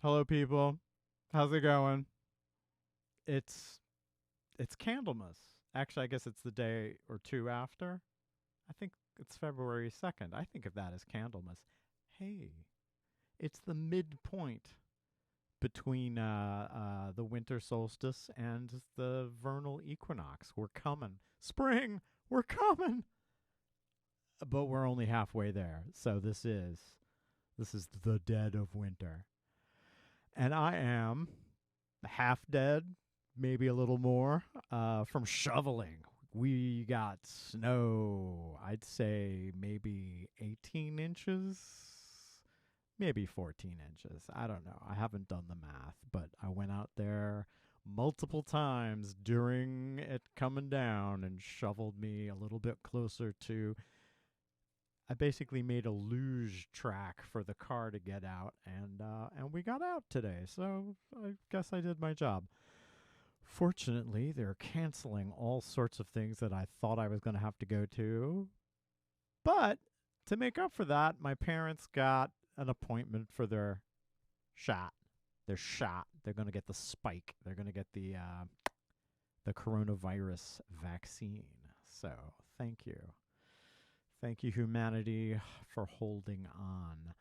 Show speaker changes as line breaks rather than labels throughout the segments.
Hello, people. How's it going? It's it's Candlemas. Actually, I guess it's the day or two after. I think it's February 2nd. I think of that as Candlemas. Hey, it's the midpoint between the winter solstice and the vernal equinox. We're coming. Spring, we're coming. But we're only halfway there. So this is the dead of winter. And I am half dead, maybe a little more, from shoveling. We got snow, I'd say maybe 18 inches, maybe 14 inches. I don't know. I haven't done the math, but I went out there multiple times during it coming down and shoveled me a little bit closer to. I basically made a luge track for the car to get out, and we got out today. So I guess I did my job. Fortunately, they're canceling all sorts of things that I thought I was going to have to go to. But to make up for that, my parents got an appointment for their shot. Their shot. They're going to get the spike. They're going to get the coronavirus vaccine. So thank you. Thank you, humanity, for holding on.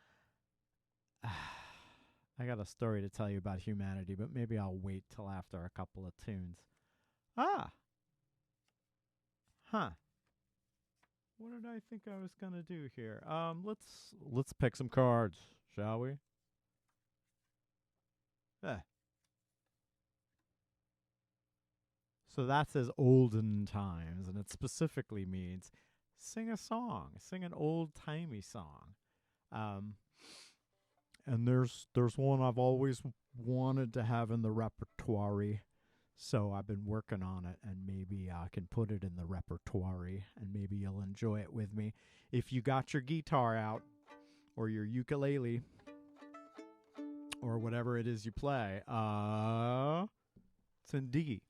I got a story to tell you about humanity, but maybe I'll wait till after a couple of tunes. Ah, huh. What did I think I was gonna do here? Let's pick some cards, shall we? Eh. So that says olden times, and it specifically means sing a song, sing an old timey song. Um, and there's one I've always wanted to have in the repertoire. So I've been working on it, and maybe I can put it in the repertoire, and maybe you'll enjoy it with me. If you got your guitar out, or your ukulele, or whatever it is you play, it's in D.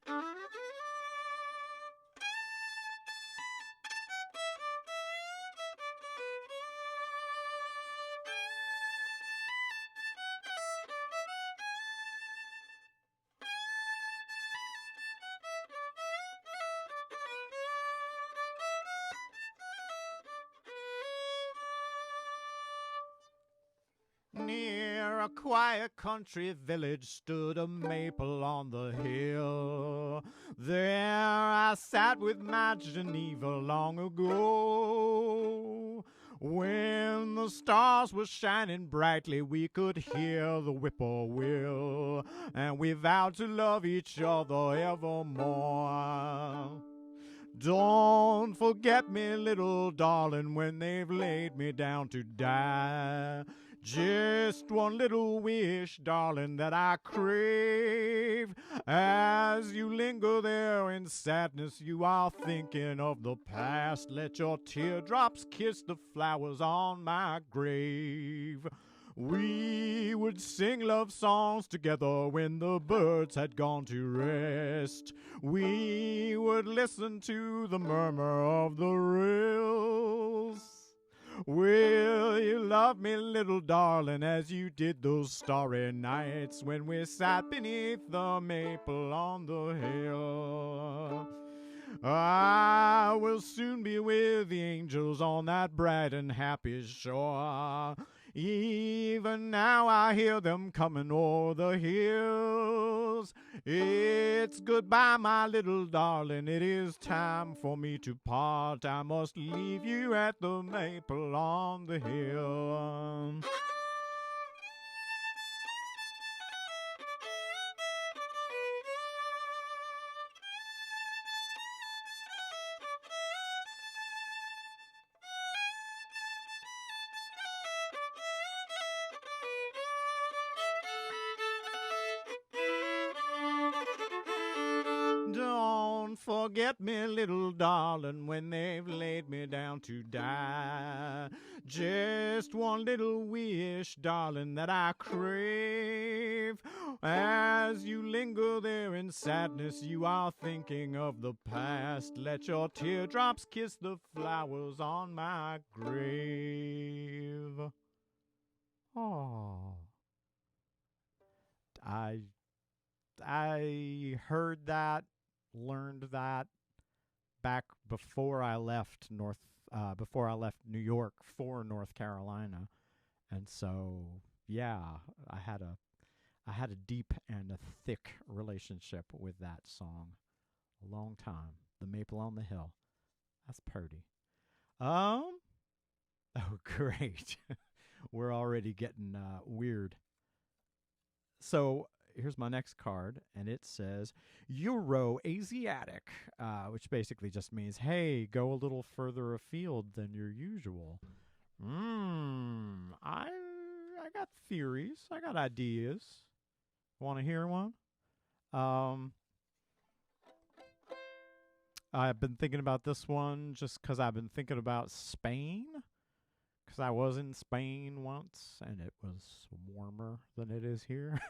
Near a quiet country village stood a maple on the hill. There I sat with my Geneva long ago. When the stars were shining brightly, we could hear the whippoorwill, and we vowed to love each other evermore. Don't forget me, little darling, when they've laid me down to die. Just one little wish, darling, that I crave. As you linger there in sadness, you are thinking of the past. Let your teardrops kiss the flowers on my grave. We would sing love songs together when the birds had gone to rest. We would listen to the murmur of the rills. Will you love me, little darling, as you did those starry nights when we sat beneath the maple on the hill? I will soon be with the angels on that bright and happy shore. Even now I hear them coming o'er the hills. It's goodbye, my little darling. It is time for me to part. I must leave you at the maple on the hill. Don't forget me, little darling, when they've laid me down to die. Just one little wish, darling, that I crave. As you linger there in sadness, you are thinking of the past. Let your teardrops kiss the flowers on my grave. Oh. I heard that, learned that back before I left New York for North Carolina, and so yeah, I had a I had a deep and a thick relationship with that song. A long time. The Maple on the Hill. That's purty. Um. Oh, great. We're already getting weird. So here's my next card, and it says Euro Asiatic, which basically just means, hey, go a little further afield than your usual. I got theories. I got ideas. Want to hear one? Um, I've been thinking about this one just because I've been thinking about Spain. Because I was in Spain once, and it was warmer than it is here.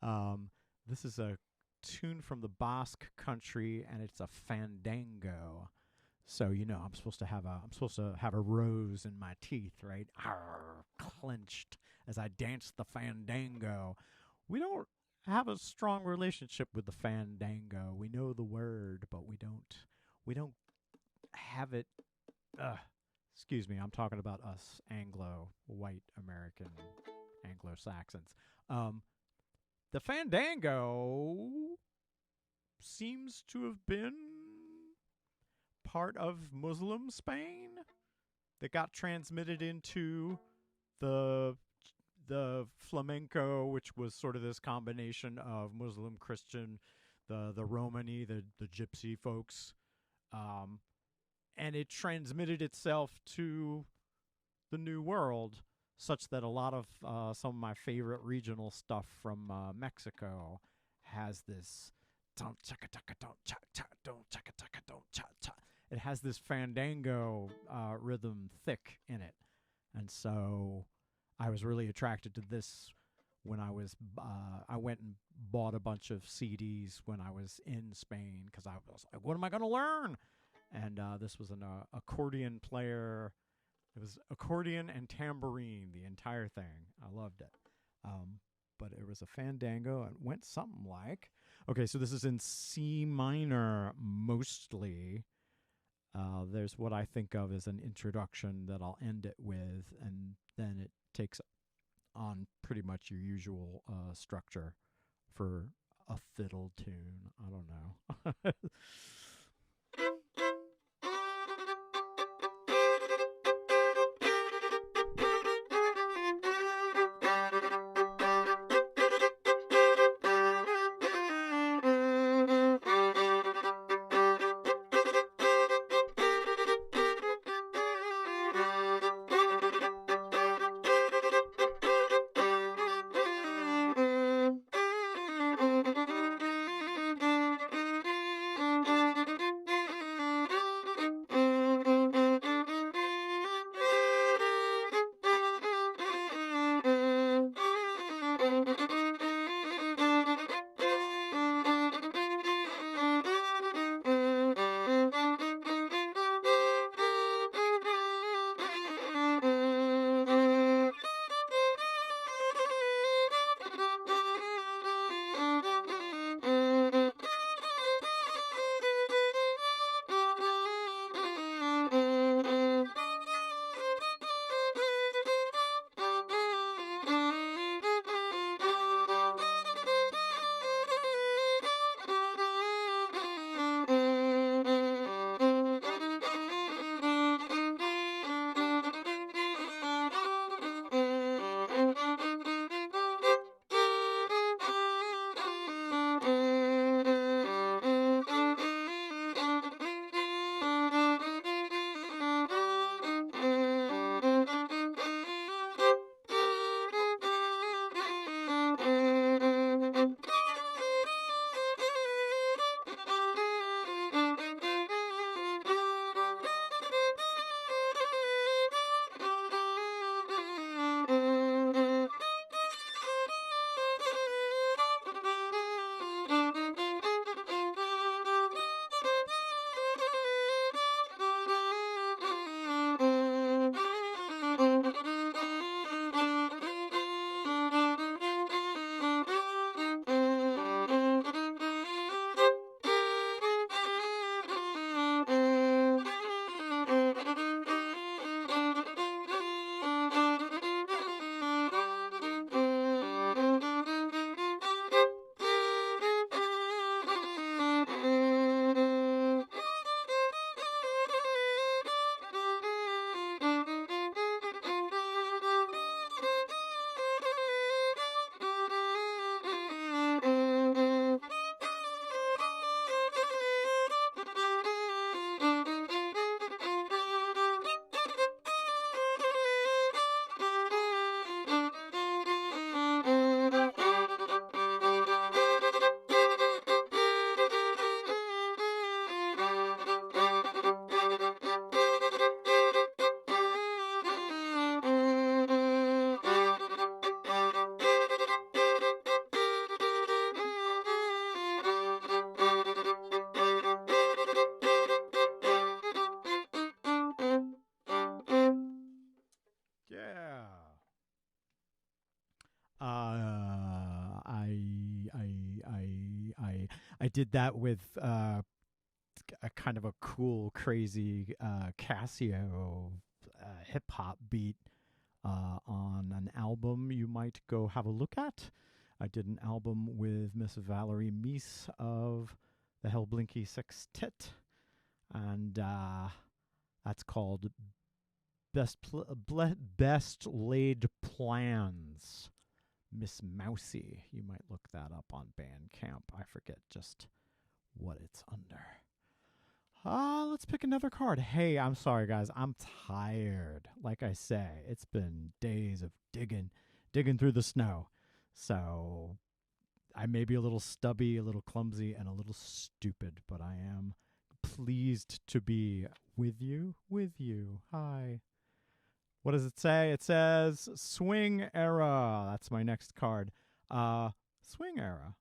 um, this is a tune from the Basque country, and it's a fandango. So I'm supposed to have a rose in my teeth, right? Arr, clenched as I dance the fandango. We don't have a strong relationship with the fandango. We know the word, but we don't have it. Excuse me, I'm talking about us white American Anglo-Saxons. The fandango seems to have been part of Muslim Spain that got transmitted into the flamenco, which was sort of this combination of Muslim, Christian, the Romani, the gypsy folks, and it transmitted itself to the New World, such that a lot of some of my favorite regional stuff from Mexico has this don't chaka chaka don't cha cha don't chaka chaka don't cha cha. It has this fandango rhythm thick in it, and so I was really attracted to this when I went and bought a bunch of CDs when I was in Spain because I was like, what am I going to learn? And this was an accordion player. It was accordion and tambourine, the entire thing. I loved it. But it was a fandango and went something like, okay, so this is in C minor mostly. There's what I think of as an introduction that I'll end it with, and then it takes on pretty much your usual structure for a fiddle tune. I don't know. I did that with a kind of a cool, crazy Casio hip hop beat on an album you might go have a look at. I did an album with Miss Valerie Meese of the Hellblinky Sextet, and that's called Best Laid Plans. Miss Mousy. You might look that up on Bandcamp. I forget just what it's under. Let's pick another card. Hey, I'm sorry, guys. I'm tired. Like I say, it's been days of digging through the snow. So I may be a little stubby, a little clumsy, and a little stupid, but I am pleased to be with you. Hi. What does it say? It says Swing Era. That's my next card. Swing Era.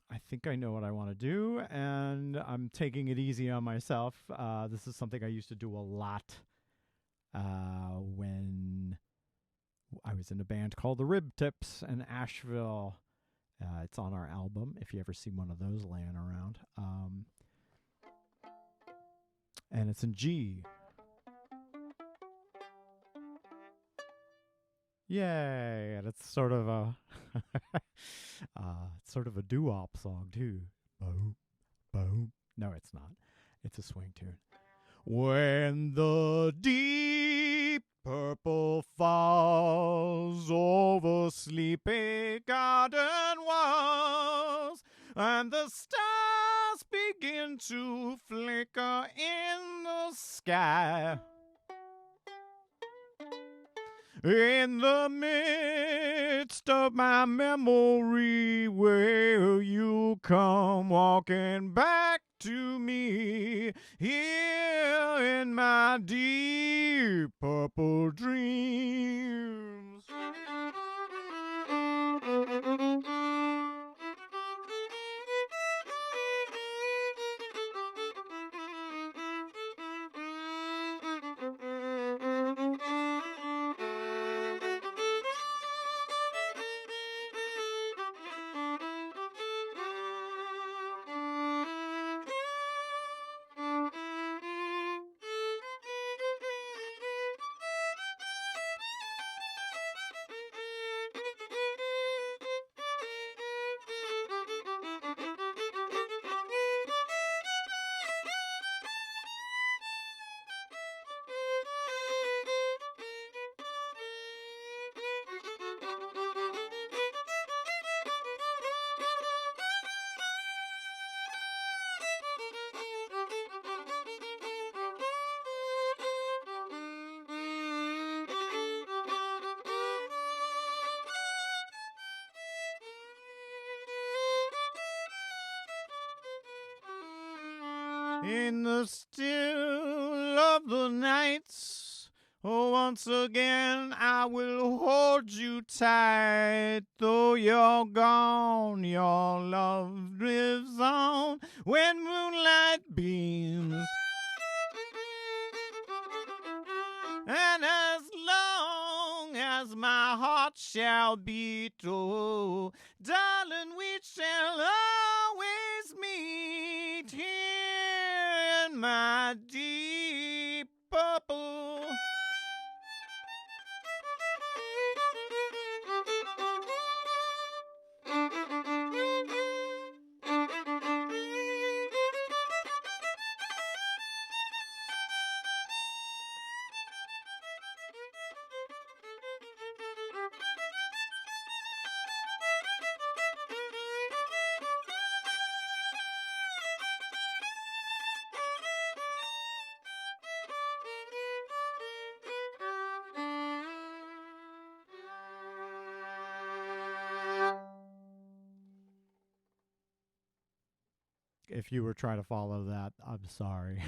I think I know what I want to do, and I'm taking it easy on myself. This is something I used to do a lot when I was in a band called the Rib Tips in Asheville. It's on our album, if you ever see one of those laying around. And it's in G. Yay! And it's sort of a doo-wop song too. Boom, boom. No, it's not. It's a swing tune. When the deep purple falls over sleepy garden walls, and the stars begin to flicker in the sky. In the midst of my memory, will you come walking back to me here in my deep purple dreams? In the still of the nights, oh, once again I will hold you tight. Though you're gone, your love lives on when moonlight beams. And as long as my heart shall beat, oh, darling, we shall always meet here in my deep purple. If you were trying to follow that, I'm sorry.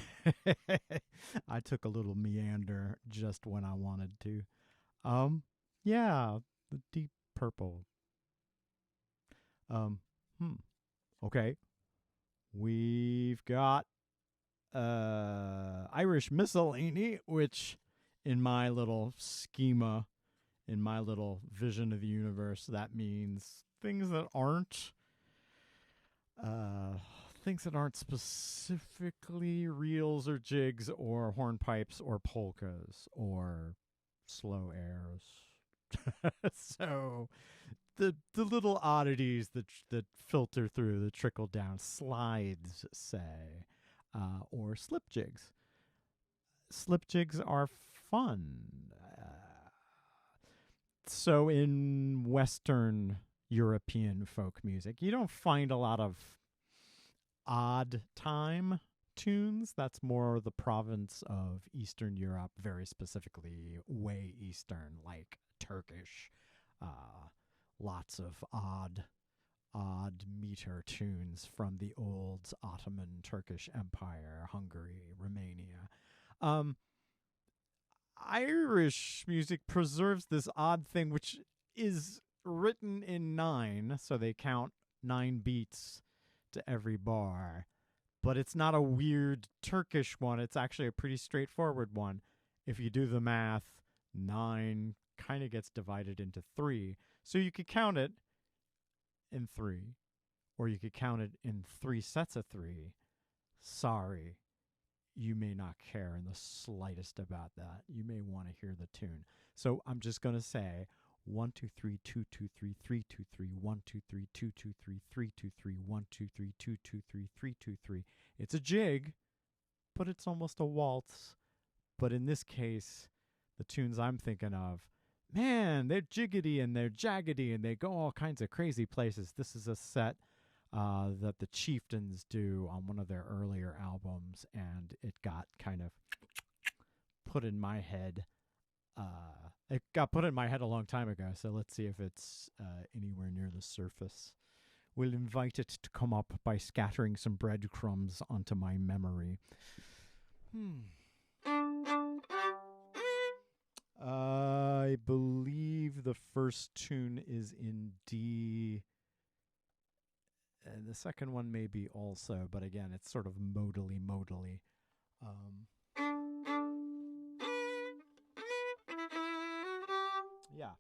I took a little meander just when I wanted to. Yeah, the deep purple. Um, Okay. We've got Irish Miscellany, which in my little schema, in my little vision of the universe, that means things that aren't uh, things that aren't specifically reels or jigs or hornpipes or polkas or slow airs. So the little oddities that filter through, that trickle down, slides, say, or slip jigs. Slip jigs are fun. So in Western European folk music, you don't find a lot of odd time tunes. That's more the province of Eastern Europe, very specifically way Eastern, like Turkish. Lots of odd meter tunes from the old Ottoman Turkish Empire, Hungary, Romania. Um, Irish music preserves this odd thing, which is written in 9, so they count 9 beats to every bar. But it's not a weird Turkish one. It's actually a pretty straightforward one. If you do the math, 9 kind of gets divided into 3. So you could count it in 3, or you could count it in 3 sets of 3. Sorry, you may not care in the slightest about that. You may want to hear the tune. So I'm just going to say 1 2 3 2 2 3 3 2 3 1 2 3 2 2 3 3 2 3 1 2 3 2 2 3 3 2 3. It's a jig, but it's almost a waltz. But in this case, the tunes I'm thinking of, man, they're jiggity and they're jaggedy and they go all kinds of crazy places. This is a set that the Chieftains do on one of their earlier albums, and it got kind of put in my head. It got put in my head a long time ago, so let's see if it's anywhere near the surface. We'll invite it to come up by scattering some breadcrumbs onto my memory. I believe the first tune is in D. And the second one may be also, but again, it's sort of modally. Yeah.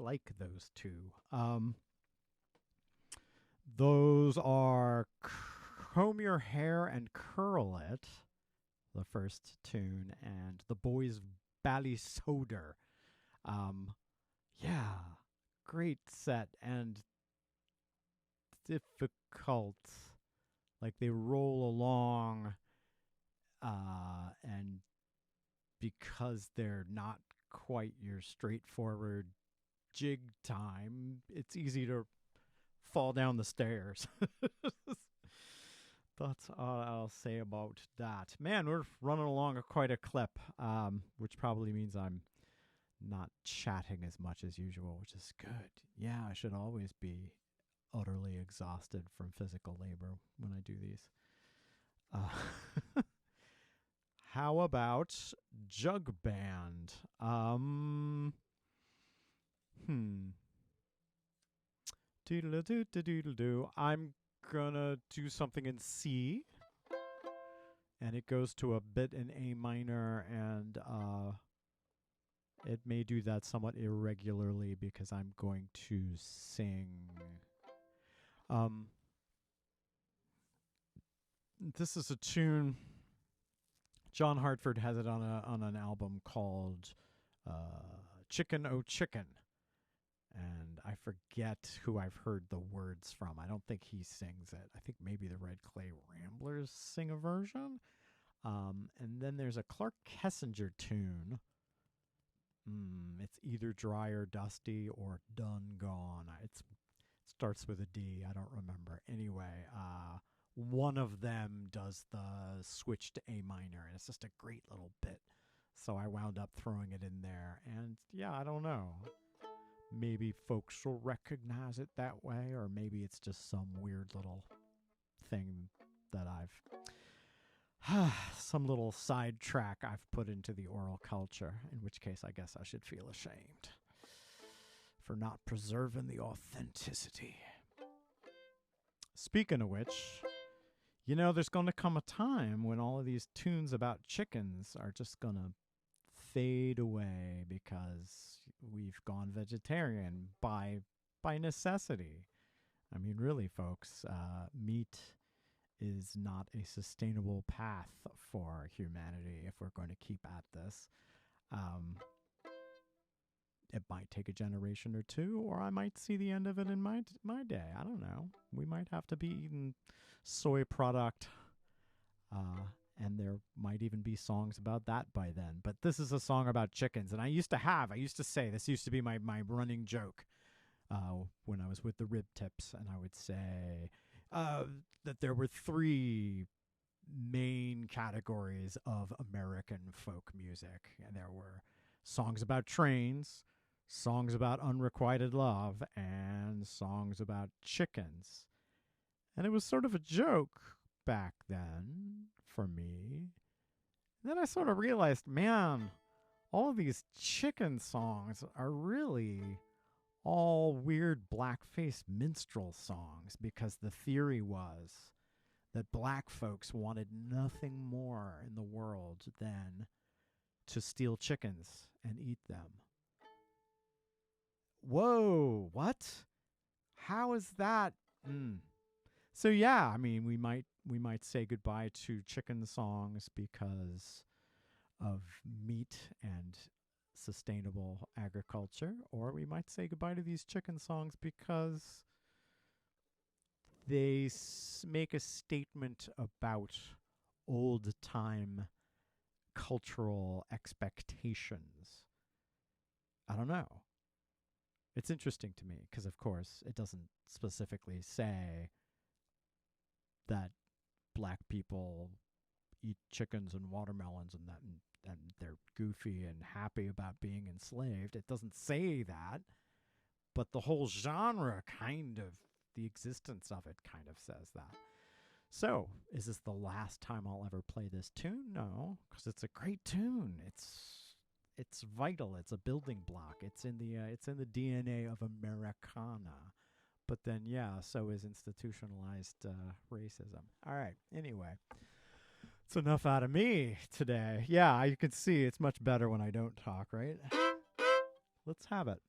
like those two. Those are Comb Your Hair and Curl It, the first tune, and The Boys Ballysoder. Yeah, great set and difficult. Like they roll along, and because they're not quite your straightforward jig time, it's easy to fall down the stairs. That's all I'll say about that. Man, we're running along quite a clip, which probably means I'm not chatting as much as usual, which is good. Yeah, I should always be utterly exhausted from physical labor when I do these. How about Jug Band? Doodle-doo-doo-doo-doo. I'm gonna do something in C, and it goes to a bit in A minor, and it may do that somewhat irregularly because I'm going to sing. This is a tune. John Hartford has it on an album called Chicken O Chicken. And I forget who I've heard the words from. I don't think he sings it. I think maybe the Red Clay Ramblers sing a version. And then there's a Clark Kessinger tune. It's either Dry or Dusty or Done Gone. It starts with a D. I don't remember. Anyway, one of them does the switch to A minor, and it's just a great little bit. So I wound up throwing it in there. And yeah, I don't know. Maybe folks will recognize it that way, or maybe it's just some weird little thing that some little sidetrack I've put into the oral culture, in which case I guess I should feel ashamed for not preserving the authenticity. Speaking of which, you know, there's going to come a time when all of these tunes about chickens are just going to fade away because we've gone vegetarian by necessity. I mean, really, folks, meat is not a sustainable path for humanity if we're going to keep at this. It might take a generation or two, or I might see the end of it in my day. I don't know. We might have to be eating soy product, and there might even be songs about that by then. But this is a song about chickens, and I used to say, this used to be my running joke when I was with the Rib Tips, and I would say that there were three main categories of American folk music, and there were songs about trains, songs about unrequited love, and songs about chickens. And it was sort of a joke back then for me. And then I sort of realized, man, all of these chicken songs are really all weird blackface minstrel songs, because the theory was that black folks wanted nothing more in the world than to steal chickens and eat them. Whoa, what? How is that? So yeah, I mean, we might say goodbye to chicken songs because of meat and sustainable agriculture, or we might say goodbye to these chicken songs because they make a statement about old-time cultural expectations. I don't know. It's interesting to me because, of course, it doesn't specifically say that black people eat chickens and watermelons and that, and they're goofy and happy about being enslaved. It doesn't say that, but the whole genre the existence of it kind of says that. So, is this the last time I'll ever play this tune? No, because it's a great tune. It's vital. It's a building block. It's in the DNA of Americana. But then, yeah, so is institutionalized racism. All right. Anyway, it's enough out of me today. Yeah, you can see it's much better when I don't talk, right? Let's have it.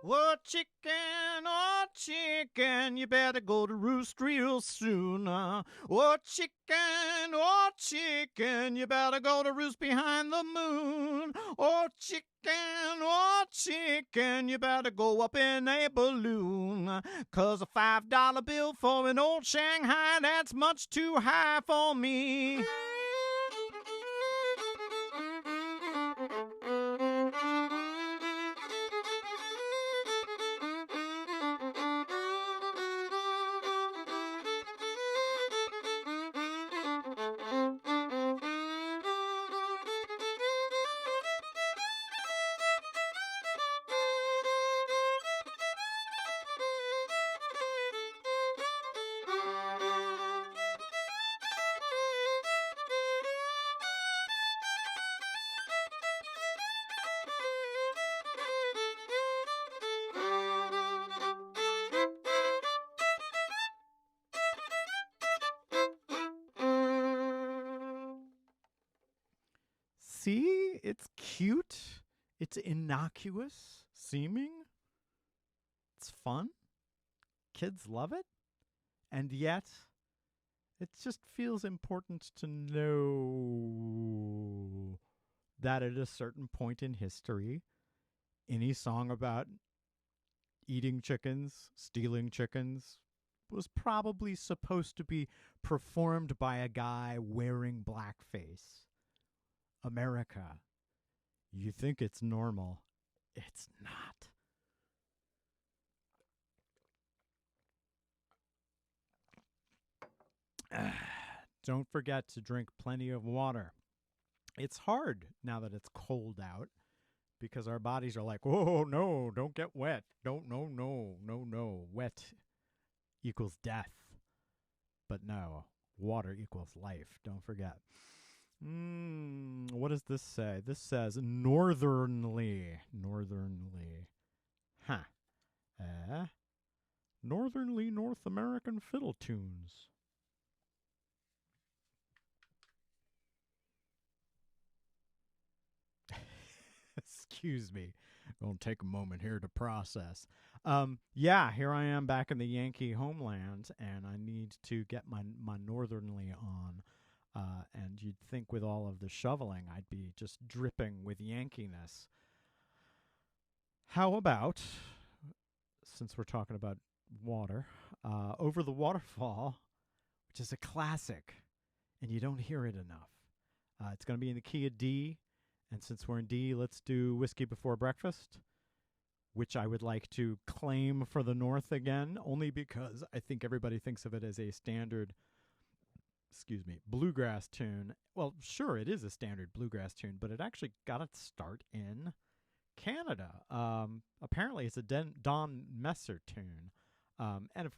Oh, chicken, you better go to roost real soon. Oh, chicken, you better go to roost behind the moon. Oh, chicken, you better go up in a balloon. 'Cause a $5 bill for an old Shanghai, that's much too high for me. See, it's cute. It's innocuous seeming. It's fun. Kids love it. And yet, it just feels important to know that at a certain point in history, any song about eating chickens, stealing chickens, was probably supposed to be performed by a guy wearing blackface. America, you think it's normal. It's not. Don't forget to drink plenty of water. It's hard now that it's cold out because our bodies are like, oh, no, don't get wet. No. Wet equals death. But no, water equals life. Don't forget. What does this say? This says northernly. Northernly. Huh. Northernly North American fiddle tunes. Excuse me. Gonna take a moment here to process. Yeah, here I am back in the Yankee homeland, and I need to get my northernly on. And you'd think with all of the shoveling, I'd be just dripping with Yankiness. How about, since we're talking about water, Over the Waterfall, which is a classic, and you don't hear it enough. It's going to be in the key of D, and since we're in D, let's do Whiskey Before Breakfast, which I would like to claim for the North again, only because I think everybody thinks of it as a standard bluegrass tune. Well, sure, it is a standard bluegrass tune, but it actually got its start in Canada. Apparently, it's a Don Messer tune. And of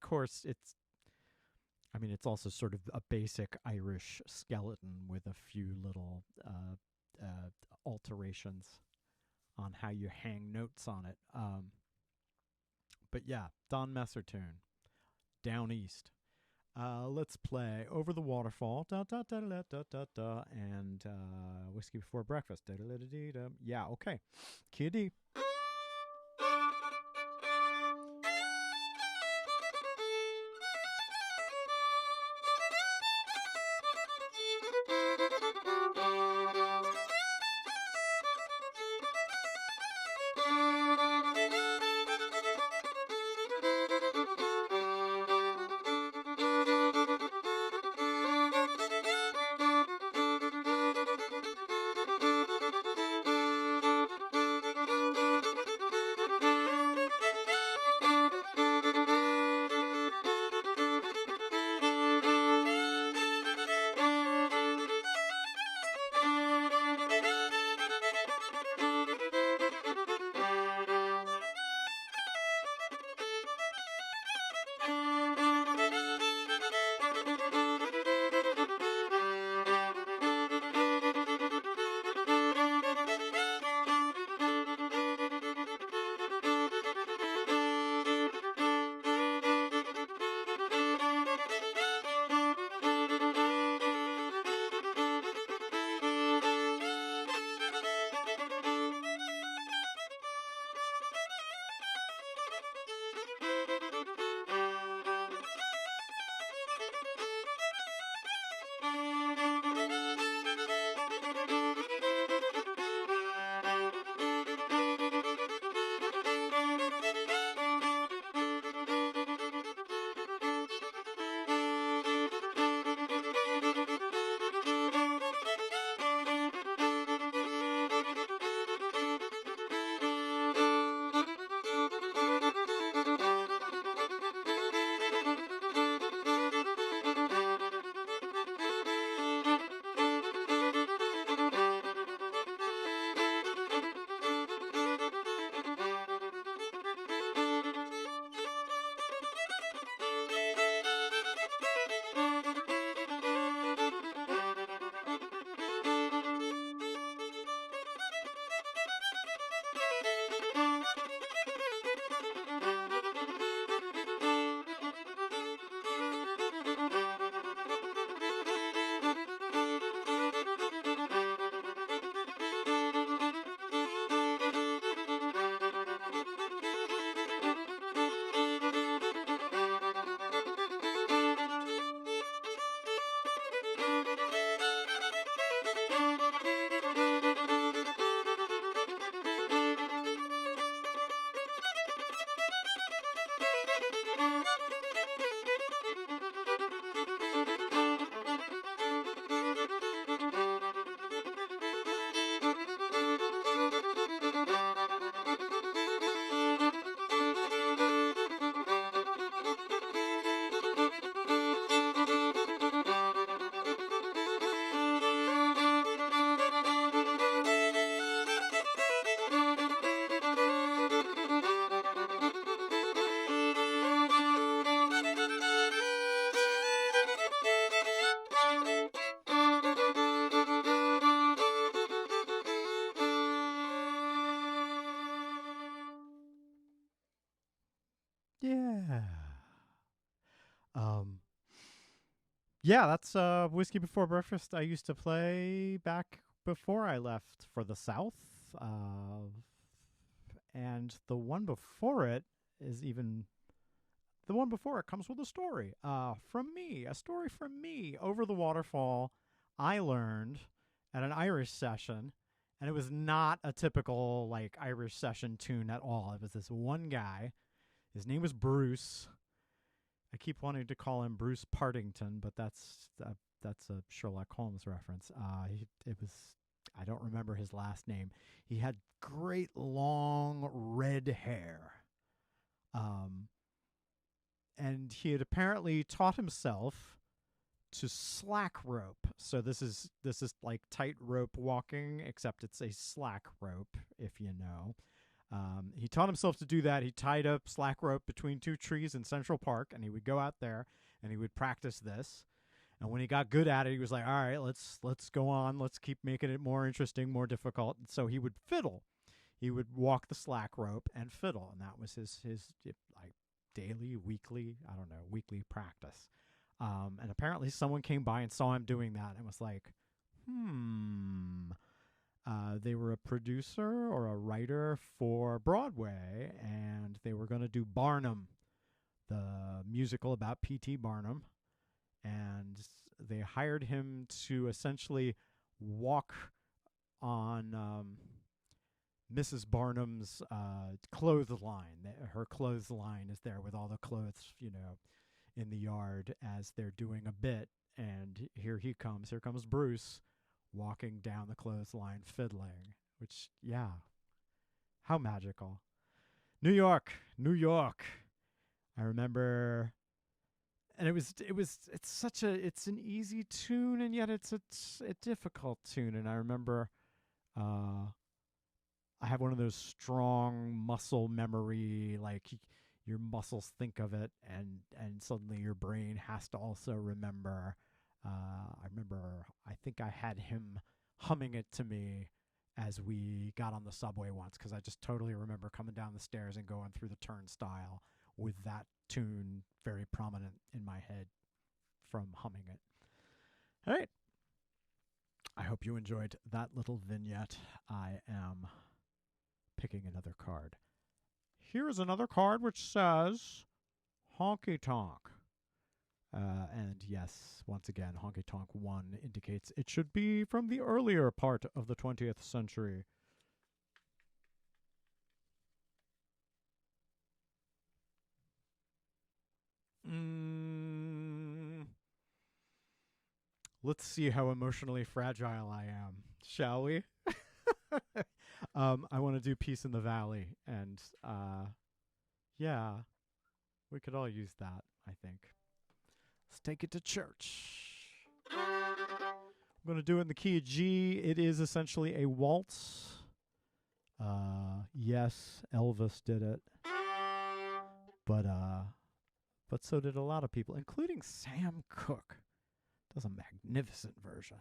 course, it's also sort of a basic Irish skeleton with a few little alterations on how you hang notes on it. But yeah, Don Messer tune, Down East. Let's play Over the Waterfall, da da da da da da da, and Whiskey Before Breakfast, da da da da da. Yeah, okay. Key D. Yeah. Um, yeah, that's Whiskey Before Breakfast I used to play back before I left for the South. And the one before it is even the one before it comes with a story from me, a story from me. Over the Waterfall, I learned at an Irish session, and it was not a typical like Irish session tune at all. It was this one guy. His name was Bruce. I keep wanting to call him Bruce Partington, but that's a Sherlock Holmes reference. It was I don't remember his last name. He had great long red hair. And he had apparently taught himself to slack rope. So this is like tightrope walking, except it's a slack rope, if you know. He taught himself to do that. He tied up slack rope between two trees in Central Park, and he would go out there and he would practice this. And when he got good at it, he was like, "All right, let's go on. Let's keep making it more interesting, more difficult." And so he would fiddle. He would walk the slack rope and fiddle, and that was his like daily, weekly, I don't know, weekly practice. And apparently someone came by and saw him doing that and was like, they were a producer or a writer for Broadway, and they were going to do Barnum, the musical about P.T. Barnum. And they hired him to essentially walk on Mrs. Barnum's clothesline. Her clothesline is there with all the clothes, in the yard as they're doing a bit. And here he comes. Here comes Bruce walking down the clothesline fiddling, which, yeah, how magical. New York. I remember, and it's an easy tune, and yet it's a difficult tune. And I remember, I have one of those strong muscle memory, like your muscles think of it, and suddenly your brain has to also remember. I think I had him humming it to me as we got on the subway once, because I just totally remember coming down the stairs and going through the turnstile with that tune very prominent in my head from humming it. All right. I hope you enjoyed that little vignette. I am picking another card. Here is another card which says Honky Tonk. And yes, once again, Honky Tonk 1 indicates it should be from the earlier part of the 20th century. Let's see how emotionally fragile I am, shall we? I want to do Peace in the Valley, and yeah, we could all use that, I think. Let's take it to church. I'm going to do it in the key of G. It is essentially a waltz. Yes, Elvis did it. But so did a lot of people, including Sam Cooke. Does a magnificent version.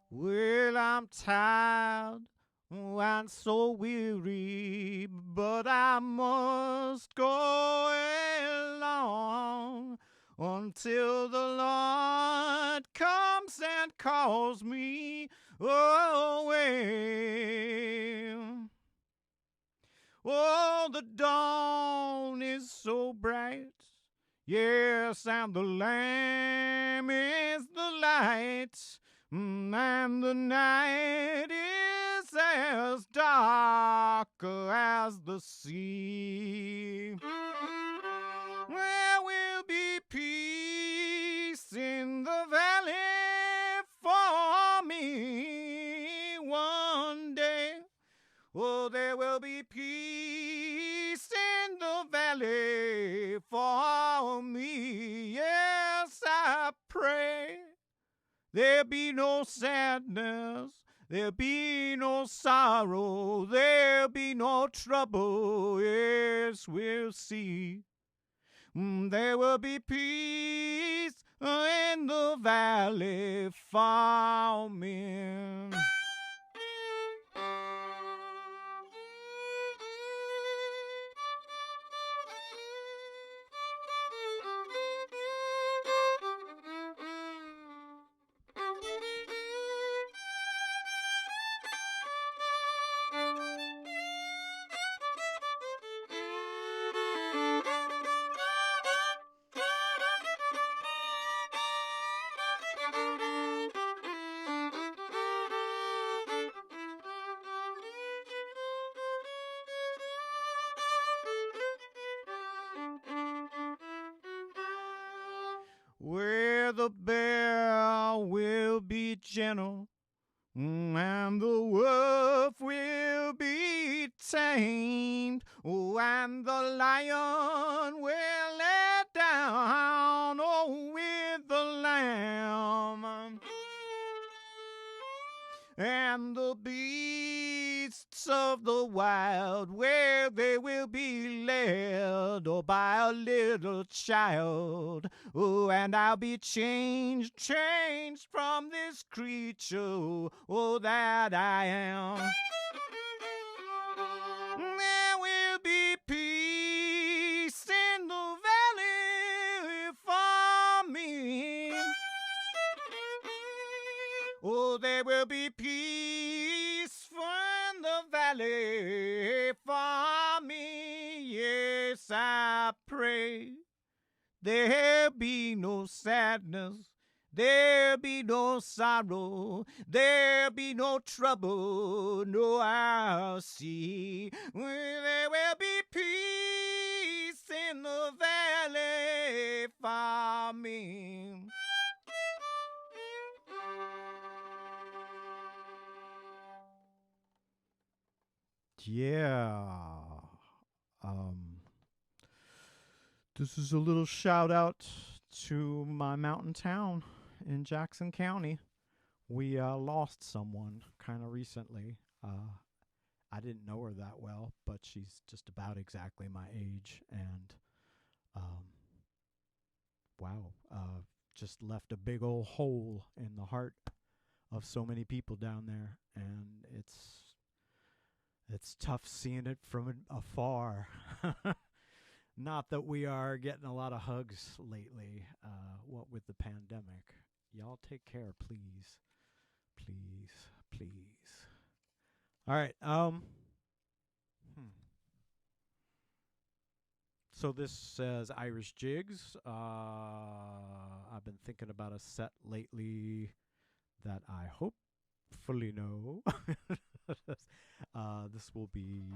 Well, Well, I'm tired, oh, I'm so weary, but I must go along until the Lord comes and calls me away. Oh, the dawn is so bright. Yes, and the Lamb is the light. And the night is as dark as the sea. There will be peace in the valley for me one day. Oh, there will be peace in the valley for me. Yes, I pray there be no sadness, there be no sorrow, there be no trouble. Yes, we'll see. There will be peace in the valley for me. Where the bear will be gentle, and the wolf will be tamed, and the lion will lay down, with the lamb. And the beasts of the wild, where they will be led, by a little child. Oh, and I'll be changed from this creature, that I am. There will be peace in the valley for me. Oh, there will be peace in the valley for me. Yes, I pray there be no sadness, there be no sorrow, there be no trouble. No, I'll see. There will be peace in the valley for me. Yeah. This is a little shout out to my mountain town in Jackson County. We lost someone kind of recently. I didn't know her that well, but she's just about exactly my age, and wow, just left a big old hole in the heart of so many people down there, and it's tough seeing it from afar. Not that we are getting a lot of hugs lately, what with the pandemic. Y'all take care, please. Please, please. All right, So this says Irish Jigs. I've been thinking about a set lately that I hopefully know. This will be...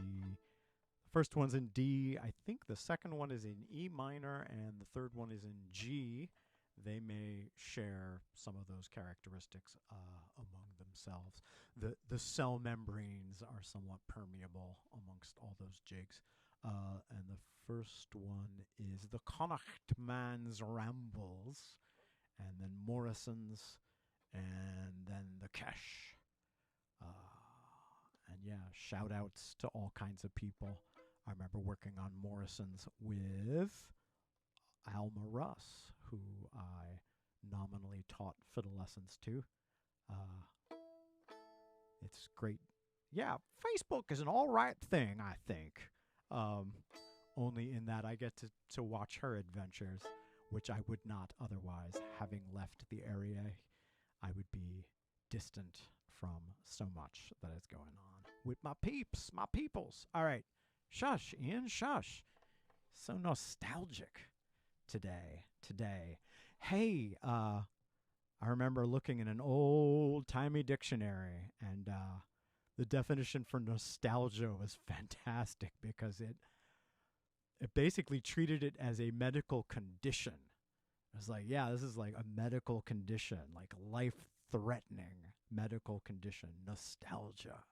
First one's in D. I think the second one is in E minor, and the third one is in G. They may share some of those characteristics among themselves. The cell membranes are somewhat permeable amongst all those jigs. And the first one is the Connacht Man's Rambles, and then Morrison's, and then the Cash. And yeah, shout outs to all kinds of people. I remember working on Morrison's with Alma Russ, who I nominally taught fiddle lessons to. this great, yeah, Facebook is an all right thing, I think. Um, Only in that I get to watch her adventures, which I would not otherwise. Having left the area, I would be distant from so much that is going on with my peeps, my peoples. All right, shush, Ian, shush. So nostalgic today. Hey, I remember looking in an old-timey dictionary, and the definition for nostalgia was fantastic because it basically treated it as a medical condition. It was like, yeah, this is like a medical condition, like life-threatening medical condition, nostalgia.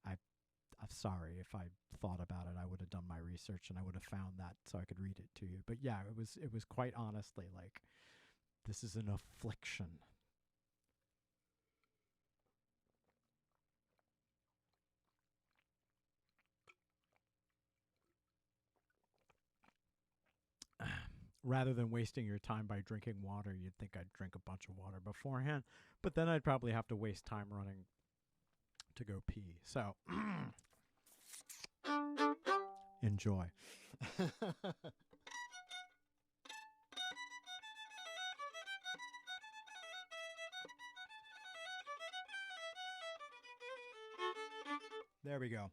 I'm sorry if I thought about it. I would have done my research and I would have found that so I could read it to you. But yeah, it was quite honestly like, this is an affliction. Rather than wasting your time by drinking water, you'd think I'd drink a bunch of water beforehand, but then I'd probably have to waste time running to go pee. So, enjoy. There we go.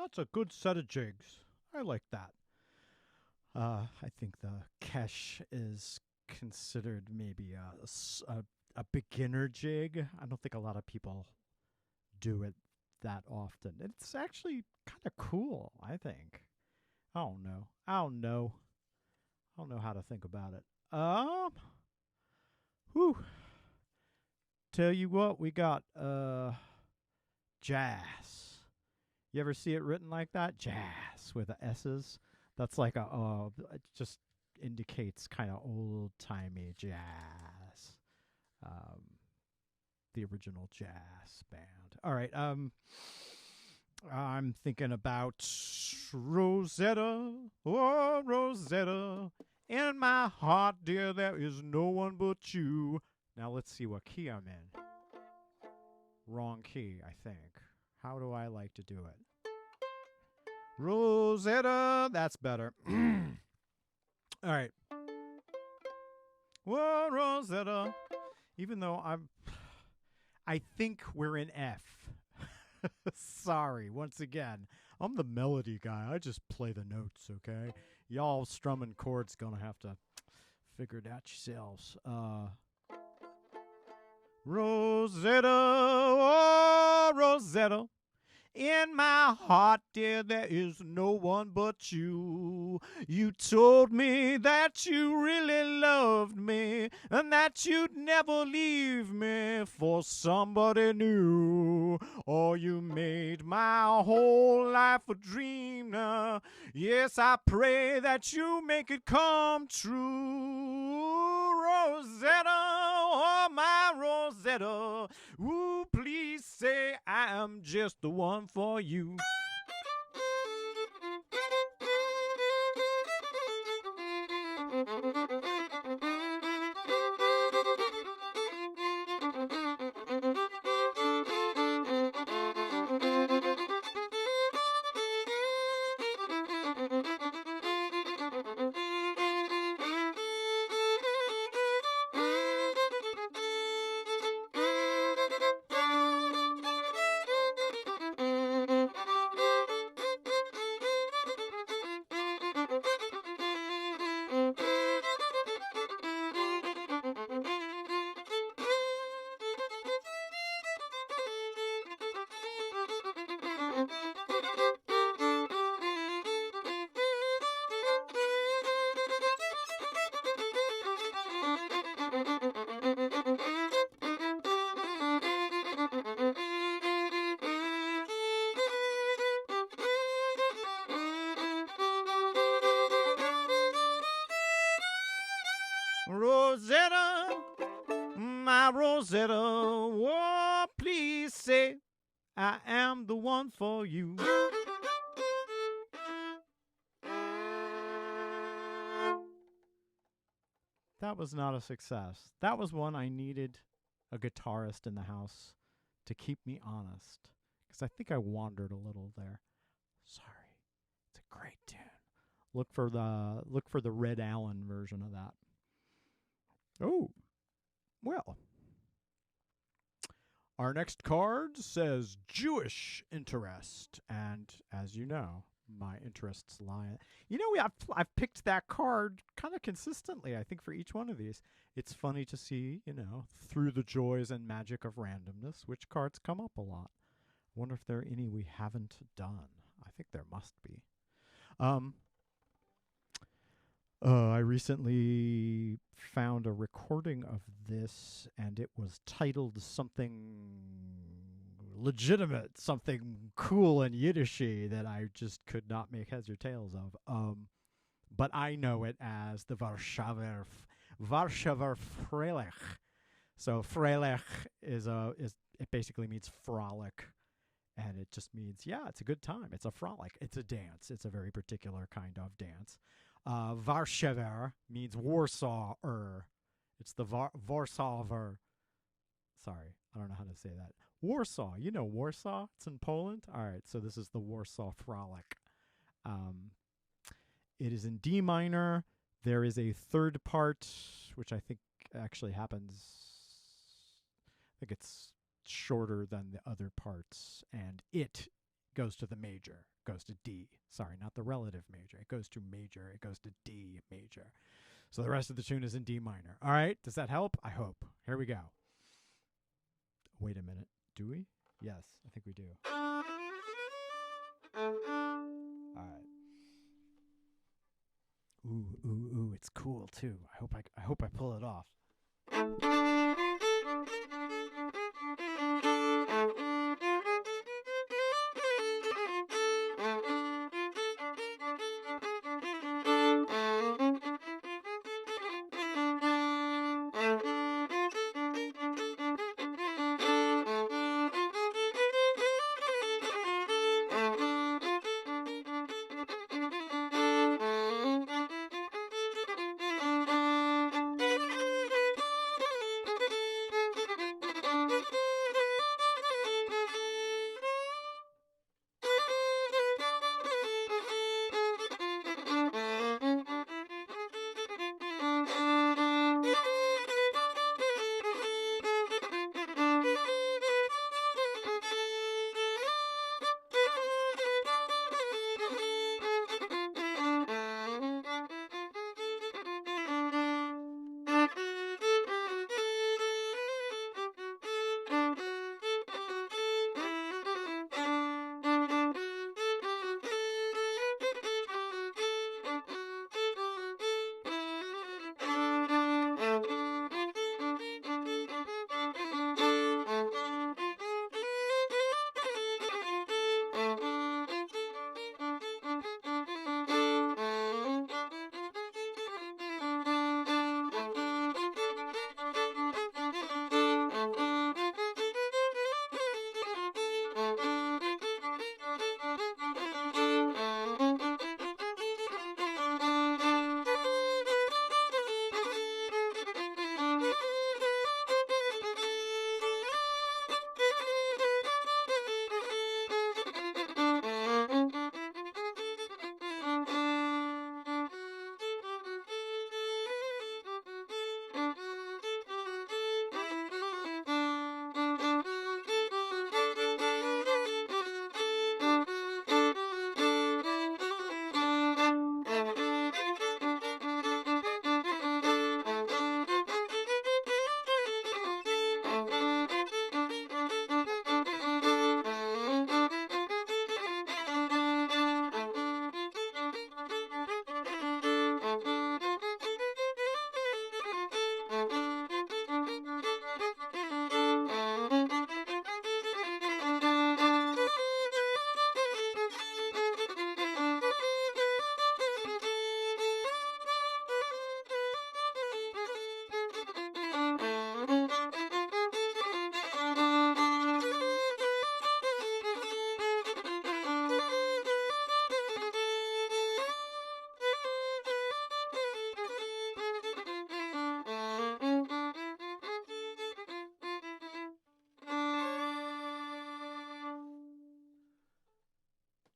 That's a good set of jigs. I like that. I think the Kesh is considered maybe a beginner jig. I don't think a lot of people do it that often. It's actually kind of cool, I think. I don't know. I don't know. I don't know how to think about it. Whew. Tell you what, we got jazz. You ever see it written like that? Jazz with the S's. That's like it just indicates kind of old timey jazz. The original jazz band. All right. I'm thinking about Rosetta. Oh, Rosetta. In my heart, dear, there is no one but you. Now let's see what key I'm in. Wrong key, I think. How do I like to do it? Rosetta. That's better. All right. Whoa, Rosetta. Even though I think we're in F. Sorry, once again. I'm the melody guy. I just play the notes, okay? Y'all strumming chords gonna have to figure it out yourselves. Rosetta, oh, Rosetta. In my heart, dear, there is no one but you. You told me that you really loved me and that you'd never leave me for somebody new. Oh, you made my whole life a dream now. Yes, I pray that you make it come true. Rosetta, oh, my Rosetta. Ooh, please say I am just the one for you. Rosetta, my Rosetta, oh, please say I am the one for you. That was not a success. That was one I needed a guitarist in the house to keep me honest, because I think I wandered a little there. Sorry. It's a great tune. Look for the Red Allen version of that. Oh, well. Our next card says Jewish interest, and as you know, my interests lie. You know, I've picked that card kind of consistently. I think for each one of these, it's funny to see, through the joys and magic of randomness, which cards come up a lot. I wonder if there are any we haven't done. I think there must be. I recently found a recording of this, and it was titled something legitimate, something cool and Yiddishy that I just could not make heads or tails of. But I know it as the Warschauer Frolic. So Frolic it basically means frolic, and it just means it's a good time. It's a frolic. It's a dance. It's a very particular kind of dance. Warschauer means Warsaw-er. It's the Warszawer. Sorry, I don't know how to say that. Warsaw. You know Warsaw? It's in Poland? All right, so this is the Warsaw Frolic. It is in D minor. There is a third part, which I think actually happens. I think it's shorter than the other parts, and it goes to the major, goes to D. Sorry, not the relative major. It goes to major, it goes to D major. So the rest of the tune is in D minor. All right, does that help? I hope. Here we go. Wait a minute. Do we? Yes, I think we do. All right. Ooh, it's cool too. I hope I pull it off.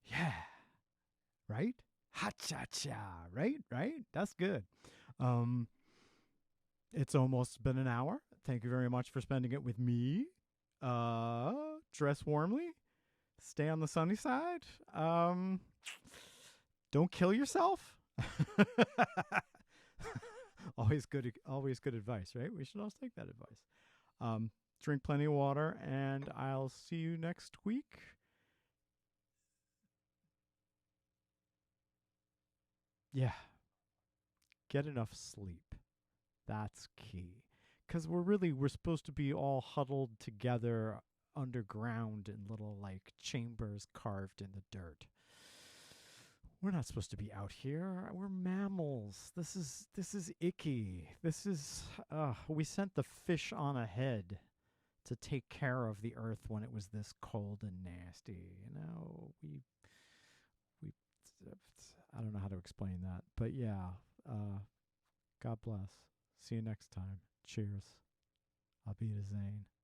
Yeah. Right? Ha cha cha. Right? Right? That's good. Um, it's almost been an hour. Thank you very much for spending it with me. Dress warmly. Stay on the sunny side. Don't kill yourself. Always good advice, right? We should all take that advice. Drink plenty of water, and I'll see you next week. Yeah. Get enough sleep. That's key. Because we're supposed to be all huddled together underground in little like chambers carved in the dirt. We're not supposed to be out here. We're mammals. This is icky. We sent the fish on ahead to take care of the earth when it was this cold and nasty. We I don't know how to explain that. But yeah, God bless. See you next time. Cheers. I'll be the Zane.